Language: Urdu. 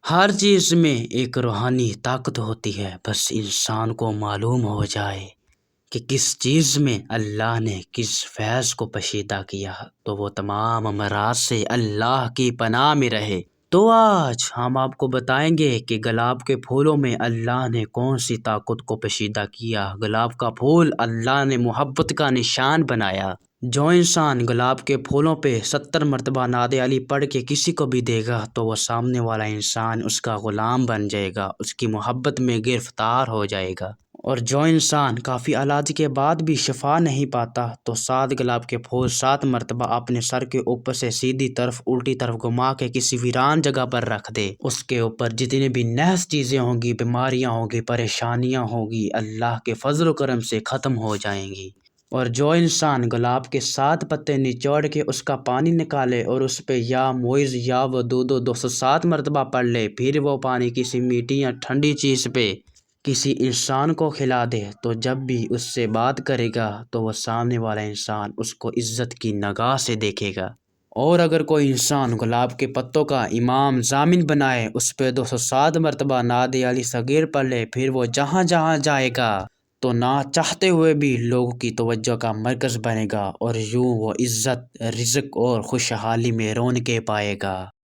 ہر چیز میں ایک روحانی طاقت ہوتی ہے، بس انسان کو معلوم ہو جائے کہ کس چیز میں اللہ نے کس فیض کو پوشیدہ کیا تو وہ تمام امراض سے اللہ کی پناہ میں رہے۔ تو آج ہم آپ کو بتائیں گے کہ گلاب کے پھولوں میں اللہ نے کون سی طاقت کو پوشیدہ کیا۔ گلاب کا پھول اللہ نے محبت کا نشان بنایا۔ جو انسان گلاب کے پھولوں پہ 70 مرتبہ نعت علی پڑھ کے کسی کو بھی دے گا تو وہ سامنے والا انسان اس کا غلام بن جائے گا، اس کی محبت میں گرفتار ہو جائے گا۔ اور جو انسان کافی علاج کے بعد بھی شفا نہیں پاتا تو 7 گلاب کے پھول 7 مرتبہ اپنے سر کے اوپر سے سیدھی طرف الٹی طرف گھما کے کسی ویران جگہ پر رکھ دے، اس کے اوپر جتنی بھی نحس چیزیں ہوں گی، بیماریاں ہوں گی، پریشانیاں ہوں گی، اللہ کے فضل و کرم سے ختم ہو جائیں گی۔ اور جو انسان گلاب کے 7 پتے نچوڑ کے اس کا پانی نکالے اور اس پہ یا معوذ یا ودود 207 مرتبہ پڑھ لے، پھر وہ پانی کسی میٹھی یا ٹھنڈی چیز پہ کسی انسان کو کھلا دے تو جب بھی اس سے بات کرے گا تو وہ سامنے والا انسان اس کو عزت کی نگاہ سے دیکھے گا۔ اور اگر کوئی انسان گلاب کے پتوں کا امام ضامن بنائے، اس پہ 207 مرتبہ نعت علی صغیر پڑھ لے، پھر وہ جہاں جہاں جائے گا تو نہ چاہتے ہوئے بھی لوگوں کی توجہ کا مرکز بنے گا، اور یوں وہ عزت، رزق اور خوشحالی میں رونقیں پائے گا۔